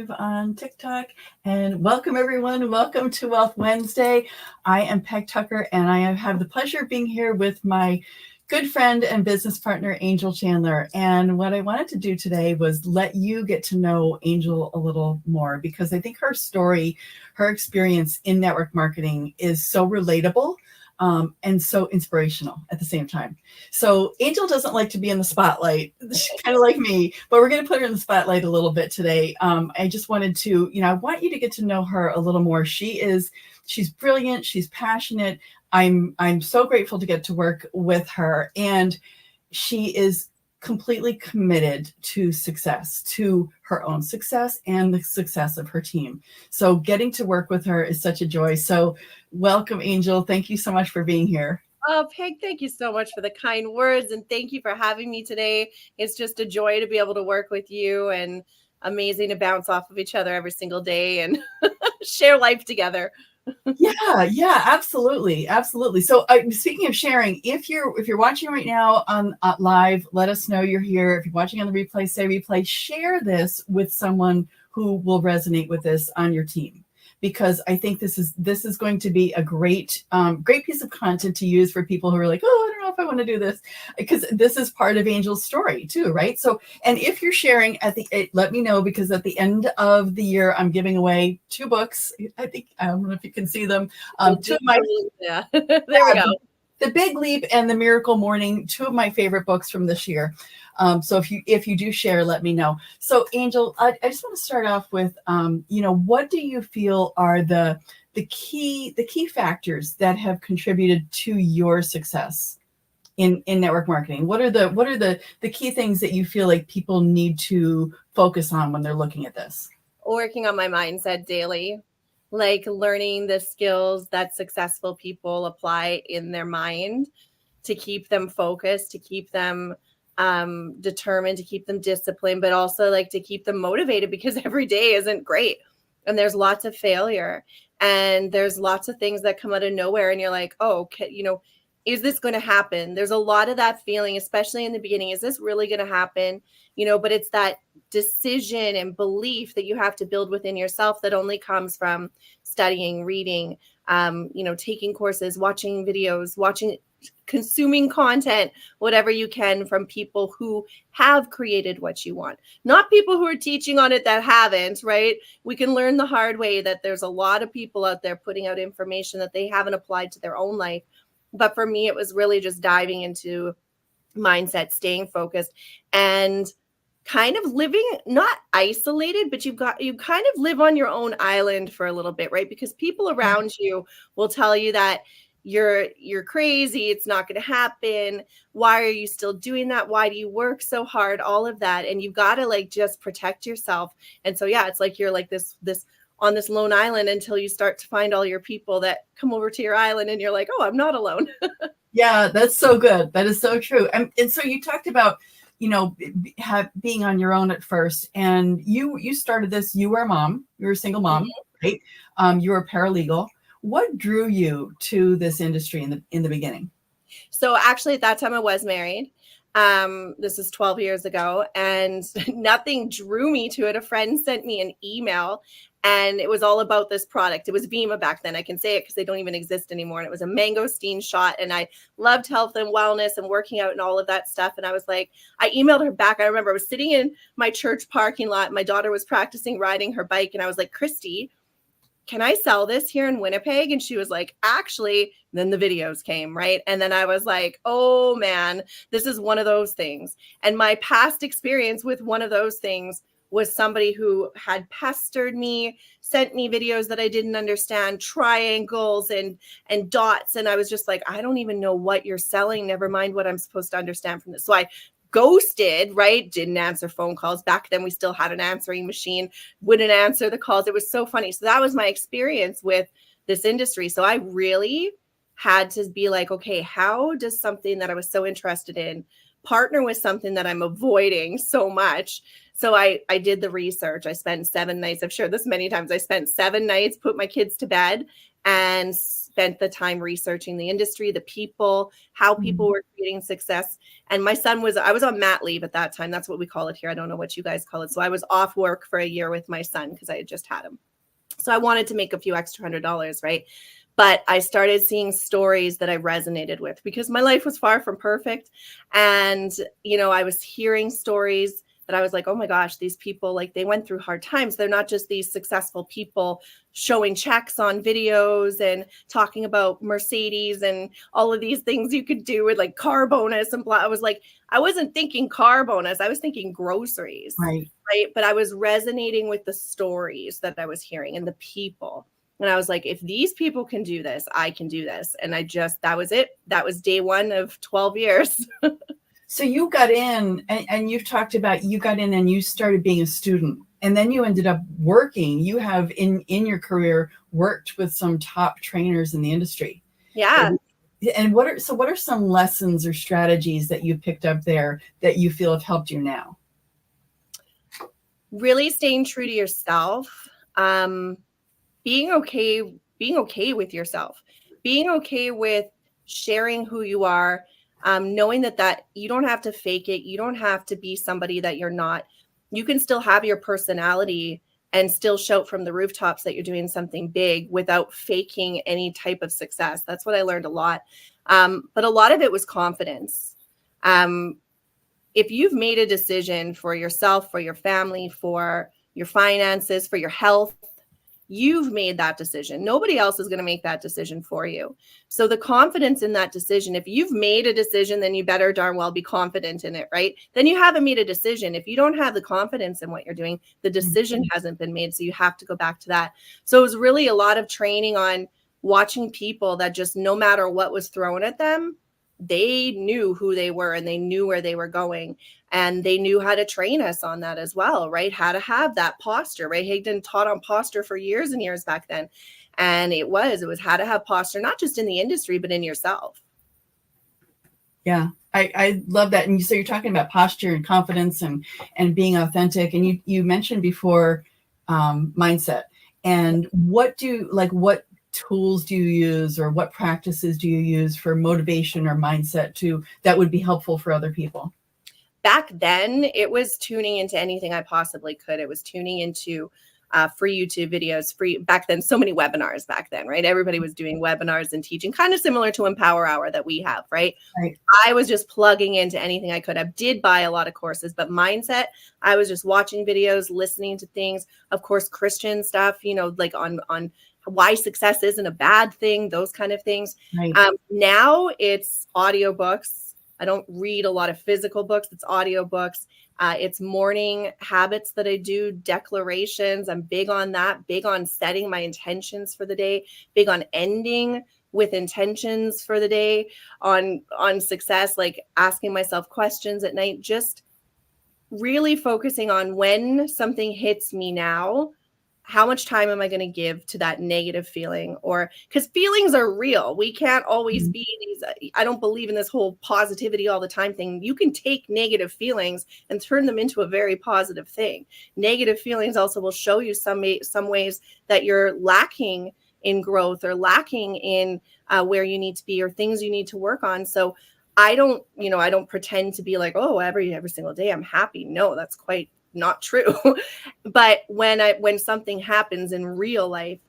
live on TikTok. And welcome, everyone. Welcome to Wealth Wednesday. I am Peg Tucker, and I have the pleasure of being here with my good friend and business partner, Angel Chandler. And what I wanted to do today was let you get to know Angel a little more, because I think her story, her experience in network marketing is so relatable. And so inspirational at the same time. So Angel doesn't like to be in the spotlight. She's kind of like me, but we're going to put her in the spotlight a little bit today. I just wanted to, I want you to get to know her a little more. She's brilliant. She's passionate. I'm so grateful to get to work with her. And she is completely committed to success, to her own success and the success of her team. So getting to work with her is such a joy. So welcome, Angel. Thank you so much for being here. Oh, Peg, thank you so much for the kind words. And thank you for having me today. It's just a joy to be able to work with you, and amazing to bounce off of each other every single day and share life together. Yeah, absolutely. So speaking of sharing, if you're watching right now on live, let us know you're here. If you're watching on the replay, say replay. Share this with someone who will resonate with this on your team, because I think this is going to be a great piece of content to use for people who are like, oh, I don't know if I want to do this, because this is part of Angel's story too, right? So, and if you're sharing let me know, because at the end of the year, I'm giving away 2 books. I don't know if you can see them. 2 of my, yeah, there we go. The Big Leap and The Miracle Morning, 2 of my favorite books from this year. So if you do share, let me know. So Angel, I just want to start off with, what do you feel are the key factors that have contributed to your success in network marketing? What are the key things that you feel like people need to focus on when they're looking at this? Working on my mindset daily, like learning the skills that successful people apply in their mind to keep them focused, to keep them determined, to keep them disciplined, but also like to keep them motivated, because every day isn't great and there's lots of failure and there's lots of things that come out of nowhere. And you're like, oh, is this going to happen? There's a lot of that feeling, especially in the beginning. Is this really going to happen? But it's that decision and belief that you have to build within yourself that only comes from studying, reading, taking courses, watching videos, consuming content, whatever you can from people who have created what you want, not people who are teaching on it that haven't, right? We can learn the hard way that there's a lot of people out there putting out information that they haven't applied to their own life. But for me, it was really just diving into mindset, staying focused, and kind of living, not isolated, but you kind of live on your own island for a little bit, right? Because people around you will tell you that you're crazy, it's not going to happen. Why are you still doing that? Why do you work so hard? All of that. And you've got to like just protect yourself. And so, yeah, it's like you're like this on this lone island until you start to find all your people that come over to your island and you're like, oh, I'm not alone. Yeah, that's so good. That is so true. And so you talked about, being on your own at first, and you started this, you were a mom, you were a single mom, right? You were a paralegal. What drew you to this industry in the beginning? So actually at that time I was married. This is 12 years ago, and nothing drew me to it. A friend sent me an email, and it was all about this product. It was Vima back then. I can say it because they don't even exist anymore. And it was a mangosteen shot. And I loved health and wellness and working out and all of that stuff. And I was like, I emailed her back. I remember I was sitting in my church parking lot. My daughter was practicing riding her bike. And I was like, Christy, can I sell this here in Winnipeg? And she was like, actually, then the videos came, right? And then I was like, oh man, this is one of those things. And my past experience with one of those things was somebody who had pestered me, sent me videos that I didn't understand, triangles and dots. And I was just like, I don't even know what you're selling. Never mind what I'm supposed to understand from this. So I ghosted, right? Didn't answer phone calls. Back then we still had an answering machine, wouldn't answer the calls. It was so funny. So that was my experience with this industry. So I really had to be like, okay, how does something that I was so interested in partner with something that I'm avoiding so much? So I did the research. I spent 7 nights. I've shared this many times. I spent 7 nights, put my kids to bed, and spent the time researching the industry, the people, how people were creating success. And my son I was on mat leave at that time. That's what we call it here. I don't know what you guys call it. So I was off work for a year with my son because I had just had him. So I wanted to make a few extra $100, right? But I started seeing stories that I resonated with because my life was far from perfect. And, I was hearing stories that I was like, oh my gosh, these people, like, they went through hard times. They're not just these successful people showing checks on videos and talking about Mercedes and all of these things you could do with like car bonus and blah. I was like, I wasn't thinking car bonus. I was thinking groceries. Right. But I was resonating with the stories that I was hearing and the people. And I was like, if these people can do this, I can do this. And that was it. That was day one of 12 years. So you got in, and you've talked about you got in and you started being a student, and then you ended up working. You have in your career worked with some top trainers in the industry. Yeah. And what are some lessons or strategies that you picked up there that you feel have helped you now? Really staying true to yourself. Being okay with yourself, being okay with sharing who you are, knowing that you don't have to fake it. You don't have to be somebody that you're not. You can still have your personality and still shout from the rooftops that you're doing something big without faking any type of success. That's what I learned a lot. But a lot of it was confidence. If you've made a decision for yourself, for your family, for your finances, for your health, you've made that decision. Nobody else is going to make that decision for you. So the confidence in that decision, if you've made a decision, then you better darn well be confident in it, right? Then you haven't made a decision. If you don't have the confidence in what you're doing, the decision hasn't been made. So you have to go back to that. So it was really a lot of training on watching people that just no matter what was thrown at them, they knew who they were and they knew where they were going, and they knew how to train us on that as well, right? How to have that posture, right? Higdon taught on posture for years and years back then. And it was how to have posture, not just in the industry, but in yourself. Yeah, I love that. And so you're talking about posture and confidence and being authentic. And you mentioned before mindset. And what tools do you use, or what practices do you use for motivation or mindset that would be helpful for other people? Back then, it was tuning into anything I possibly could. It was tuning into free YouTube videos, back then, so many webinars back then, right? Everybody was doing webinars and teaching, kind of similar to Empower Hour that we have, right? Right. I was just plugging into anything I could. I did buy a lot of courses, but mindset, I was just watching videos, listening to things, of course, Christian stuff, like on why success isn't a bad thing, those kind of things. Right. Now it's audiobooks. I don't read a lot of physical books. It's audiobooks. It's morning habits that I do, declarations. I'm big on that, big on setting my intentions for the day, big on ending with intentions for the day, on success, like asking myself questions at night, just really focusing on when something hits me now, how much time am I going to give to that negative feeling? Or because feelings are real. We can't always be these. I don't believe in this whole positivity all the time thing. You can take negative feelings and turn them into a very positive thing. Negative feelings also will show you some ways that you're lacking in growth or lacking in where you need to be or things you need to work on. So I don't pretend to be like, oh, every single day I'm happy. No, that's quite not true. But when something happens in real life,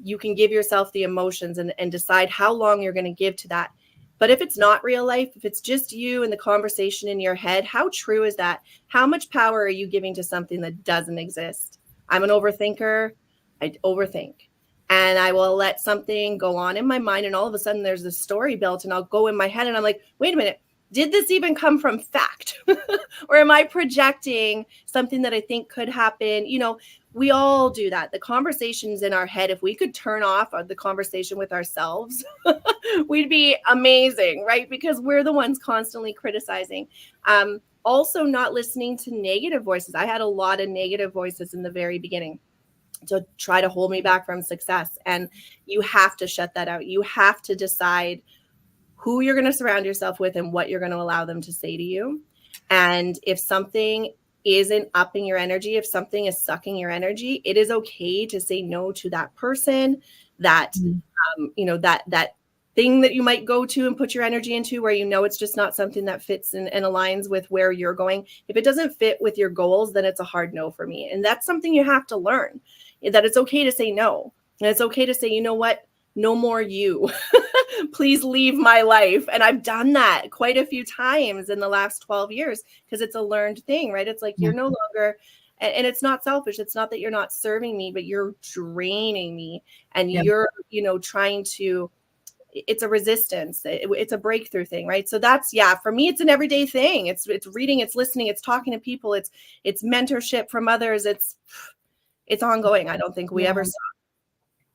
you can give yourself the emotions and decide how long you're going to give to that. But if it's not real life, if it's just you and the conversation in your head, how true is that? How much power are you giving to something that doesn't exist? I'm an overthinker. I overthink. And I will let something go on in my mind, and all of a sudden there's this story built, and I'll go in my head and I'm like, wait a minute, did this even come from fact? Or am I projecting something that I think could happen? We all do that. The conversations in our head, if we could turn off the conversation with ourselves, we'd be amazing, right? Because we're the ones constantly criticizing. Also, not listening to negative voices. I had a lot of negative voices in the very beginning to try to hold me back from success. And you have to shut that out. You have to decide who you're going to surround yourself with and what you're going to allow them to say to you. And if something isn't upping your energy, if something is sucking your energy, it is okay to say no to that person, that, Mhm. that thing that you might go to and put your energy into where it's just not something that fits and aligns with where you're going. If it doesn't fit with your goals, then it's a hard no for me. And that's something you have to learn, that it's okay to say no. And it's okay to say, you know what? No more you. Please leave my life. And I've done that quite a few times in the last 12 years because it's a learned thing, right? It's like Yeah. you're no longer, and it's not selfish. It's not that you're not serving me, but you're draining me, and Yeah. you're, trying to, it's a resistance. It's a breakthrough thing, right? So that's, yeah, for me, it's an everyday thing. It's reading, it's listening, it's talking to people, it's mentorship from others. It's ongoing. I don't think we Yeah. ever stop.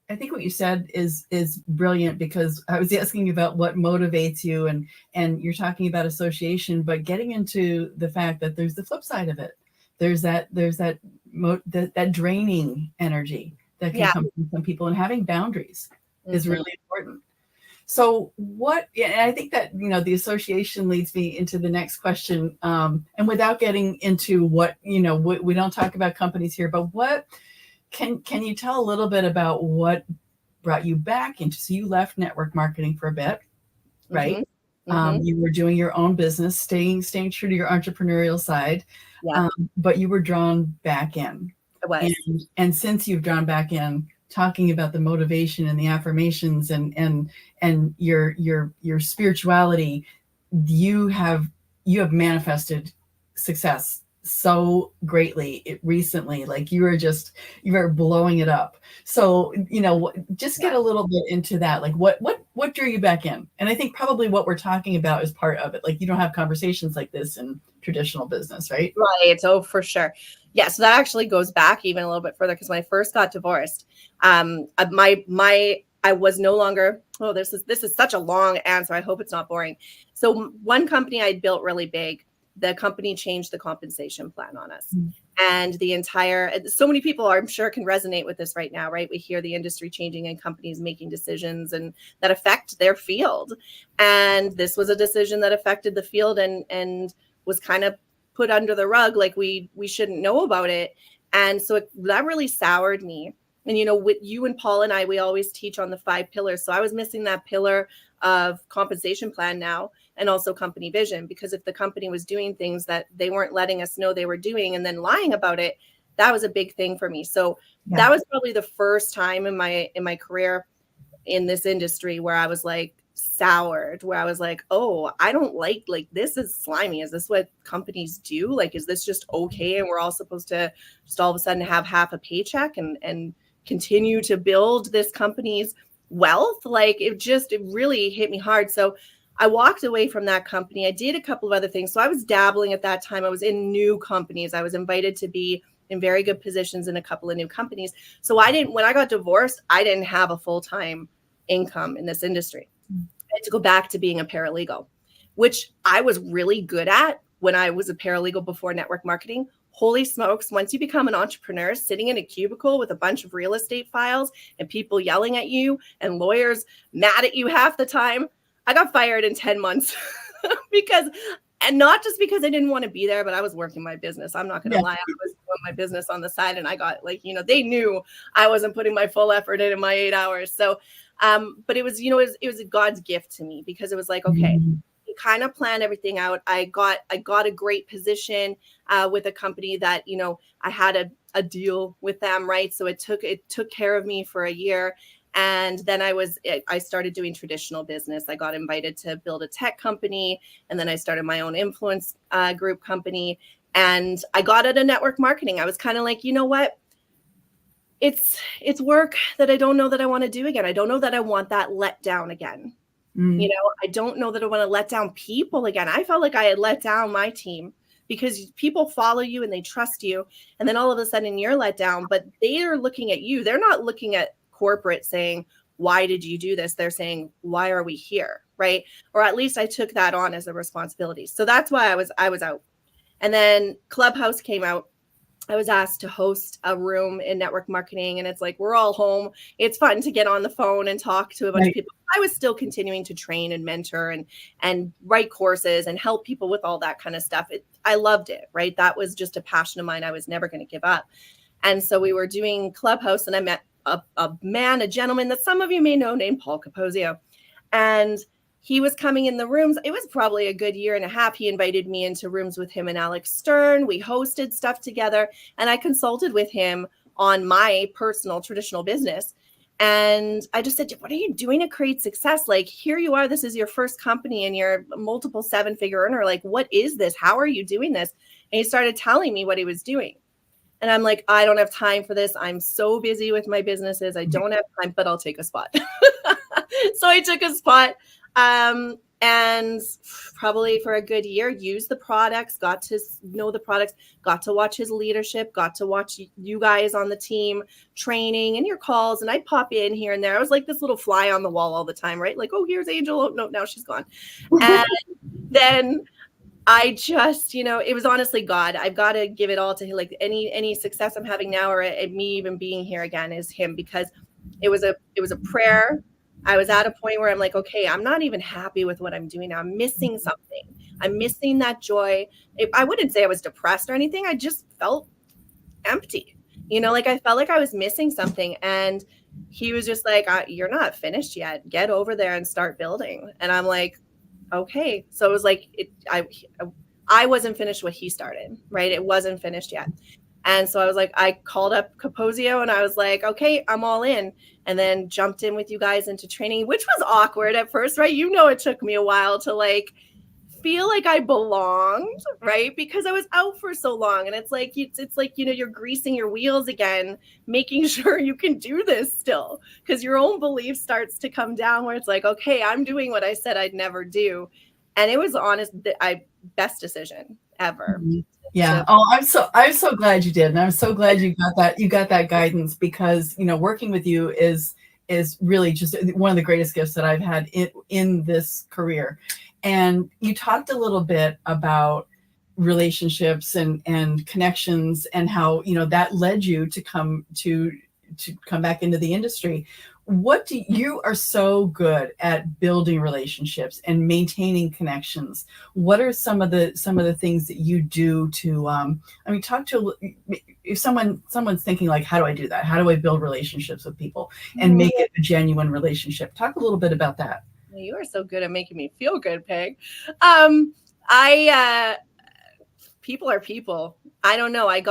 I think what you said is brilliant, because I was asking you about what motivates you, and you're talking about association, but getting into the fact that there's the flip side of it. There's that that draining energy that can Yeah. come from some people, and having boundaries is Mhm. really important. So what, and I think that, the association leads me into the next question. And without getting into what, we don't talk about companies here, but what can you tell a little bit about what brought you back into, so you left network marketing for a bit, right? You were doing your own business, staying true to your entrepreneurial side, Yeah, but you were drawn back in. it was. And since you've drawn back in, talking about the motivation and the affirmations and your spirituality, you have manifested success so greatly recently. Like you are blowing it up. So just get a little bit into that. Like what drew you back in? And I think probably what we're talking about is part of it. Like you don't have conversations like this in traditional business, right? Right. Oh, for sure. So that actually goes back even a little bit further, because when I first got divorced, I was no longer, oh, this is such a long answer. I hope it's not boring. So one company I'd built really big, the company changed the compensation plan on us. Mm. And so many people, I'm sure, can resonate with this right now, right? We hear the industry changing and companies making decisions and that affect their field. And this was a decision that affected the field and was kind of put under the rug, like we shouldn't know about it. And so that really soured me. And with you and Paul and I, we always teach on the 5 pillars. So I was missing that pillar of compensation plan now, and also company vision, because if the company was doing things that they weren't letting us know they were doing and then lying about it, that was a big thing for me. So that was probably the first time in my career in this industry where I was like soured, where I was like, oh, I don't like this is slimy. Is this what companies do? Like, is this just okay? And we're all supposed to just all of a sudden have half a paycheck and continue to build this company's wealth? Like it really hit me hard. So I walked away from that company. I did a couple of other things. So I was dabbling at that time. I was in new companies. I was invited to be in very good positions in a couple of new companies. So when I got divorced, I didn't have a full-time income in this industry. I had to go back to being a paralegal, which I was really good at when I was a paralegal before network marketing. Holy smokes, once you become an entrepreneur, sitting in a cubicle with a bunch of real estate files and people yelling at you and lawyers mad at you half the time, I got fired in 10 months and not just because I didn't want to be there, but I was working my business. I'm not going to lie. I was doing my business on the side, and I got they knew I wasn't putting my full effort in my 8 hours. So, but it was, it was God's gift to me, because it was like, okay, you kind of plan everything out. I got a great position with a company that, I had a deal with them. Right. So it took care of me for a year. And then I started doing traditional business. I got invited to build a tech company, and then I started my own influence group company. And I got into network marketing. I was kind of like, you know what? It's work that I don't know that I want to do again. I don't know that I want that let down again. I don't know that I want to let down people again. I felt like I had let down my team, because people follow you and they trust you. And then all of a sudden you're let down, but they are looking at you. They're not looking at corporate saying, why did you do this? They're saying, why are we here? Right. Or at least I took that on as a responsibility. So that's why I was out. And then Clubhouse came out. I was asked to host a room in network marketing, and it's like, we're all home. It's fun to get on the phone and talk to a bunch of people. I was still continuing to train and mentor and write courses and help people with all that kind of stuff. I loved it, right? That was just a passion of mine I was never going to give up. And so we were doing Clubhouse, and I met a man, a gentleman that some of you may know named Paul Capozio. And he was coming in the rooms. It was probably a good year and a half. He invited me into rooms with him and Alex Stern. We hosted stuff together, and I consulted with him on my personal traditional business. And I just said, what are you doing to create success? Like, here you are. This is your first company and you're a multiple 7-figure earner. Like, what is this? How are you doing this? And he started telling me what he was doing. And I'm like, I don't have time for this. I'm so busy with my businesses. I don't have time, but I'll take a spot. So I took a spot, and probably for a good year, used the products, got to know the products, got to watch his leadership, got to watch you guys on the team training and your calls. And I'd pop in here and there. I was like this little fly on the wall all the time, right? Like, oh, here's Angel. Oh, no, now she's gone. And then I just, it was honestly God. I've got to give it all to him. Like any success I'm having now, or me even being here again, is him, because it was a prayer. I was at a point where I'm like, okay, I'm not even happy with what I'm doing now. I'm missing something. I'm missing that joy. I wouldn't say I was depressed or anything. I just felt empty. Like I felt like I was missing something. And he was just like, you're not finished yet. Get over there and start building. And I'm like, okay. So it was like, I wasn't finished what he started, right? It wasn't finished yet. And so I was like, I called up Capozio and I was like, okay, I'm all in. And then jumped in with you guys into training, which was awkward at first, right? It took me a while to like feel like I belonged, right? Because I was out for so long. And it's like, you're greasing your wheels again, making sure you can do this still, because your own belief starts to come down where it's like, okay, I'm doing what I said I'd never do. And it was best decision ever. Mm-hmm. Yeah. Oh, I'm so glad you did. And I'm so glad you got that guidance, because, working with you is really just one of the greatest gifts that I've had in this career. And you talked a little bit about relationships and connections, and how, that led you to come back into the industry. You are so good at building relationships and maintaining connections. What are some of the things that you do to, talk to, if someone's thinking like, how do I do that? How do I build relationships with people and make it a genuine relationship? Talk a little bit about that. You are so good at making me feel good, Peg. People are people. I don't know. I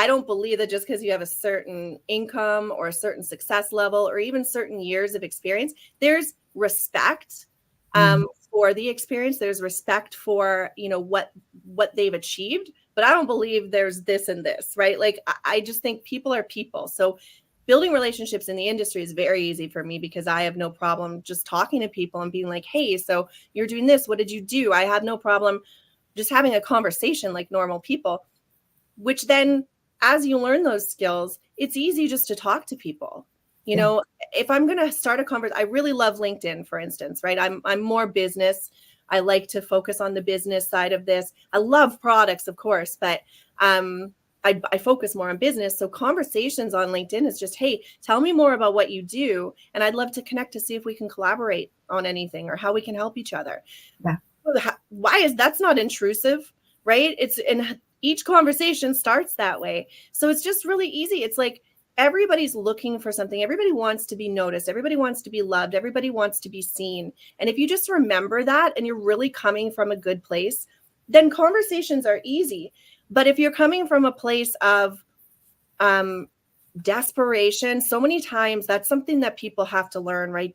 don't believe that just because you have a certain income or a certain success level or even certain years of experience, there's respect for the experience. There's respect for, what they've achieved. But I don't believe there's this and this, right? Like, I just think people are people. So building relationships in the industry is very easy for me, because I have no problem just talking to people and being like, hey, so you're doing this. What did you do? I have no problem just having a conversation like normal people, which then, as you learn those skills, it's easy just to talk to people. If I'm going to start a conversation, I really love LinkedIn, for instance, right? I'm more business. I like to focus on the business side of this. I love products, of course, but I focus more on business. So conversations on LinkedIn is just, hey, tell me more about what you do. And I'd love to connect to see if we can collaborate on anything or how we can help each other. Yeah. That's not intrusive, right? Each conversation starts that way. So it's just really easy. It's like everybody's looking for something. Everybody wants to be noticed. Everybody wants to be loved. Everybody wants to be seen. And if you just remember that and you're really coming from a good place, then conversations are easy. But if you're coming from a place of desperation, so many times that's something that people have to learn, right?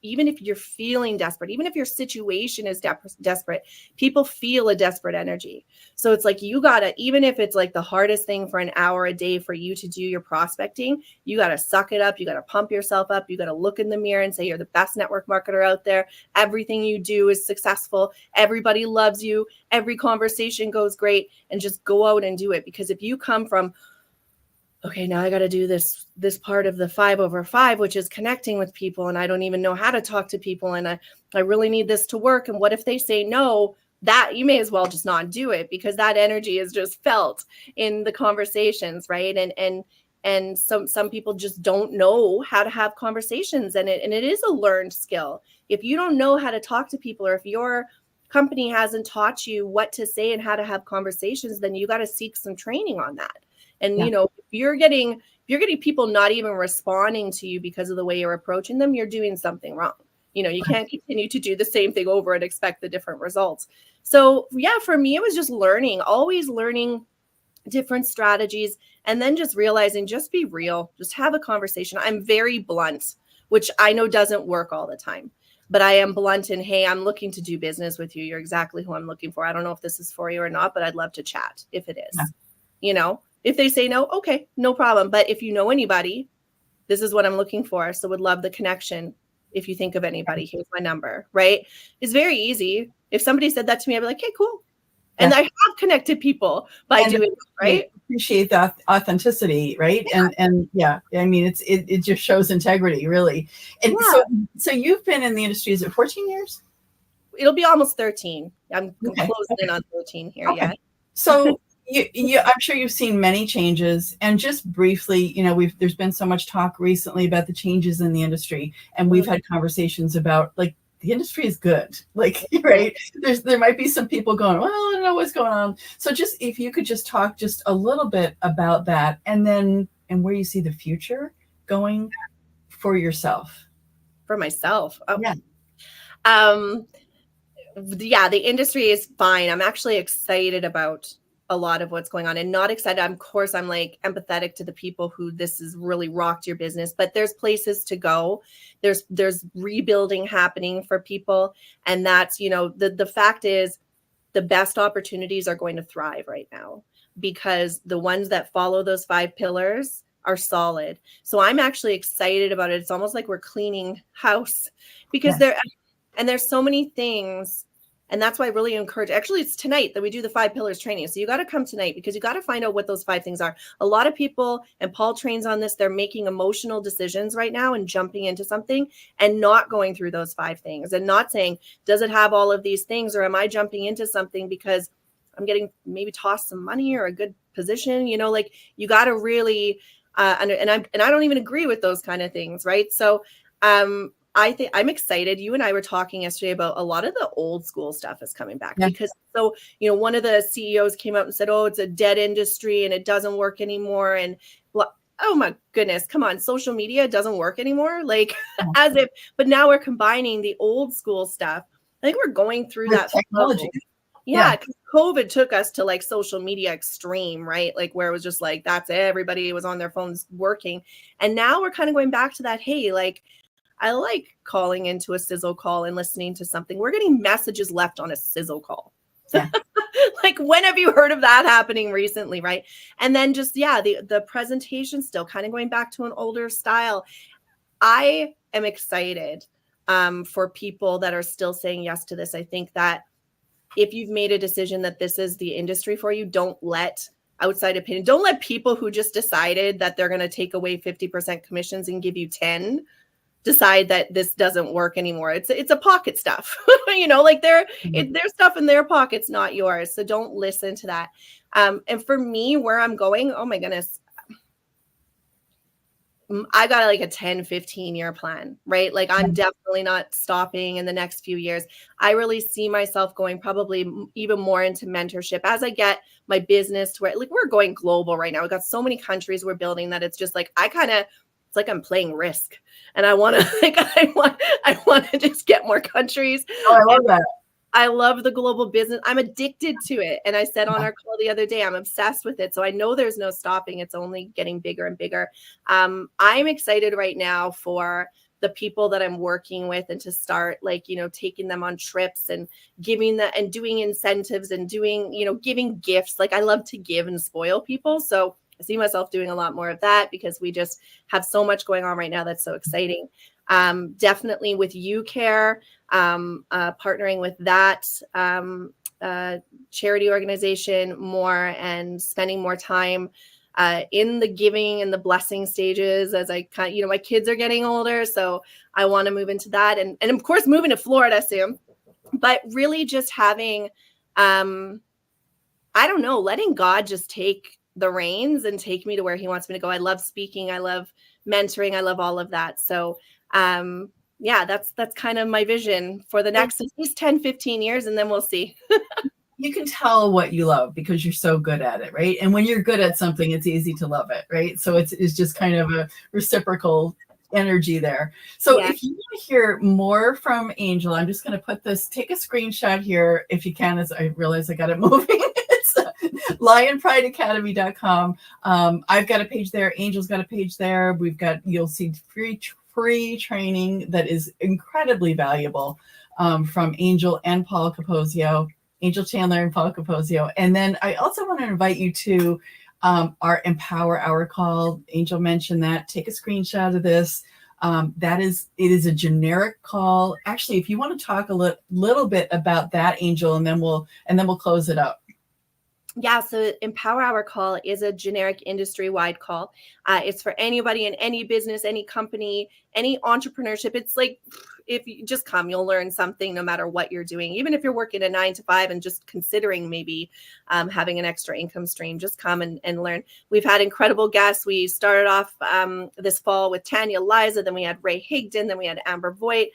Even if you're feeling desperate, even if your situation is desperate, people feel a desperate energy. So it's like, you gotta, even if it's like the hardest thing for an hour a day for you to do your prospecting, you gotta suck it up. You gotta pump yourself up. You gotta look in the mirror and say, you're the best network marketer out there. Everything you do is successful. Everybody loves you. Every conversation goes great, and just go out and do it. Because if you come from, okay, now I got to do this part of the 5/5, which is connecting with people, and I don't even know how to talk to people, and I really need this to work. And what if they say no? That you may as well just not do it, because that energy is just felt in the conversations, right? And some people just don't know how to have conversations, and it is a learned skill. If you don't know how to talk to people, or if your company hasn't taught you what to say and how to have conversations, then you got to seek some training on that. And, Yeah. if you're getting people not even responding to you because of the way you're approaching them, you're doing something wrong. You can't continue to do the same thing over and expect the different results. So yeah, for me, it was just always learning different strategies, and then just realizing, just be real, just have a conversation. I'm very blunt, which I know doesn't work all the time, but I am blunt in, hey, I'm looking to do business with you. You're exactly who I'm looking for. I don't know if this is for you or not, but I'd love to chat if it is. If they say no, okay, no problem. But if you know anybody, this is what I'm looking for. So would love the connection. If you think of anybody, here's my number, right? It's very easy. If somebody said that to me, I'd be like, hey, cool. And I have connected people by doing it, right? Appreciate the authenticity, right? Yeah. And yeah, I mean, it just shows integrity, really. And so you've been in the industry, is it 14 years? It'll be almost 13. I'm closing in on 13 here. Okay. Yeah. So I'm sure you've seen many changes, and just briefly, there's been so much talk recently about the changes in the industry, and we've had conversations about, like, the industry is good, like, right? There might be some people going, well, I don't know what's going on. So just, if you could just talk just a little bit about that, and where you see the future going for yourself. For myself. Oh. Yeah, the industry is fine. I'm actually excited about a lot of what's going on, and not excited. Of course, I'm like empathetic to the people who this has really rocked your business, but there's places to go. There's rebuilding happening for people. And that's, the fact is, the best opportunities are going to thrive right now, because the ones that follow those 5 pillars are solid. So I'm actually excited about it. It's almost like we're cleaning house, because there's so many things. And that's why I really encourage, actually, it's tonight that we do the 5 pillars training. So you got to come tonight, because you got to find out what those 5 things are. A lot of people, and Paul trains on this, they're making emotional decisions right now and jumping into something and not going through those 5 things, and not saying, does it have all of these things, or am I jumping into something because I'm getting maybe tossed some money or a good position? Like, you got to really, and I don't even agree with those kind of things. Right. So, I think I'm excited. You and I were talking yesterday about a lot of the old school stuff is coming back, because one of the CEOs came out and said, oh, it's a dead industry and it doesn't work anymore. And oh my goodness, come on, social media doesn't work anymore. Like, as if, but now we're combining the old school stuff. I think we're going through that technology. Yeah, because COVID took us to like social media extreme, right? Like, where it was just like, that's everybody was on their phones working. And now we're kind of going back to that. Hey, like, I like calling into a sizzle call and listening to something. We're getting messages left on a sizzle call. Yeah. Like, when have you heard of that happening recently, right? And then just, the presentation still kind of going back to an older style. I am excited for people that are still saying yes to this. I think that if you've made a decision that this is the industry for you, don't let outside opinion, don't let people who just decided that they're going to take away 50% commissions and give you 10 decide that this doesn't work anymore. It's a pocket stuff, like their stuff in their pockets, not yours. So don't listen to that. And for me, where I'm going, oh my goodness, I got like a 10, 15 year plan, right? Like, I'm definitely not stopping in the next few years. I really see myself going probably even more into mentorship as I get my business to where, like, we're going global right now. We've got so many countries we're building that it's just like, it's like I'm playing Risk, and I want to I want to just get more countries. Oh, I love that. I love the global business. I'm addicted to it. And I said on our call the other day, I'm obsessed with it. So I know there's no stopping. It's only getting bigger and bigger. I'm excited right now for the people that I'm working with, and to start, like, taking them on trips and giving that, and doing incentives, and doing, giving gifts. Like, I love to give and spoil people. So I see myself doing a lot more of that, because we just have so much going on right now that's so exciting. Definitely with UCare, partnering with that charity organization more, and spending more time in the giving and the blessing stages, as I my kids are getting older. So I want to move into that. And of course, moving to Florida soon, but really just having, I don't know, letting God just take the reins and take me to where he wants me to go. I love speaking. I love mentoring. I love all of that. So, that's kind of my vision for the next at least 10, 15 years, and then we'll see. you can tell what you love because you're so good at it, right? And when you're good at something, it's easy to love it, right? So it's just kind of a reciprocal energy there. So Yeah. if you want to hear more from Angel, I'm just going to put this, take a screenshot here if you can, as I realize I got it moving. It's lionprideacademy.com. I've got a page there. Angel's got a page there. You'll see free training that is incredibly valuable from Angel and Paul Capozio, Angel Chandler and Paul Capozio. And then I also want to invite you to our Empower Hour call. Angel mentioned that. Take a screenshot of this. It is a generic call. Actually, if you want to talk a little bit about that, Angel, and then we'll close it up. Yeah, so Empower Hour call is a generic industry-wide call. It's for anybody in any business, any company, any entrepreneurship. It's like, if you just come, you'll learn something no matter what you're doing. Even if you're working a 9 to 5 and just considering maybe having an extra income stream, just come and learn. We've had incredible guests. We started off this fall with Tanya Liza, then we had Ray Higdon, then we had Amber Voigt.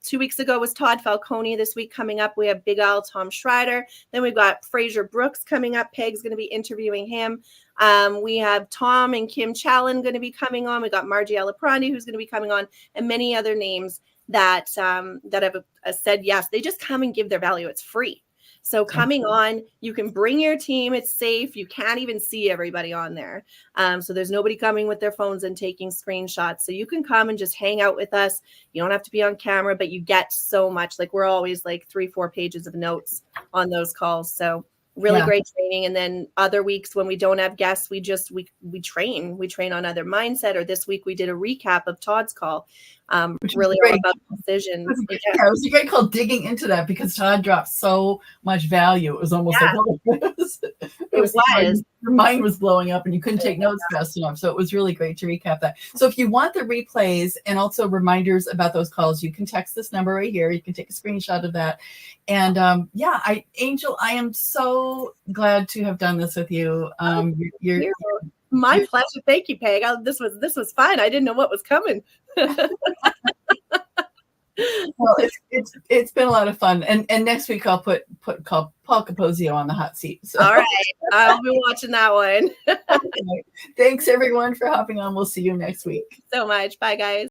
2 weeks ago was Todd Falcone. This week coming up, we have Big Al, Tom Schreider. Then we've got Fraser Brooks coming up. Peg's going to be interviewing him. We have Tom and Kim Challen going to be coming on. We got Margie Alaprandi, who's going to be coming on, and many other names that have said yes. They just come and give their value. It's free. So coming on, you can bring your team. It's safe. You can't even see everybody on there. So there's nobody coming with their phones and taking screenshots. So you can come and just hang out with us. You don't have to be on camera, but you get so much. Like, we're always like 3-4 pages of notes on those calls. So really great training. And then other weeks when we don't have guests, we train. We train on other mindset. Or this week we did a recap of Todd's call. Really all about decisions. It was a great call, digging into that, because Todd dropped so much value. It was almost like, it was your mind was blowing up and you couldn't take notes fast enough. So it was really great to recap that. So if you want the replays and also reminders about those calls, you can text this number right here. You can take a screenshot of that. And Angel, I am so glad to have done this with you. You're my pleasure. Thank you, Peg. This was fun. I didn't know what was coming. Well, it's been a lot of fun, and next week I'll call Paul Capozio on the hot seat. So. All right, I'll be watching that one. Thanks everyone for hopping on. We'll see you next week. So much. Bye, guys.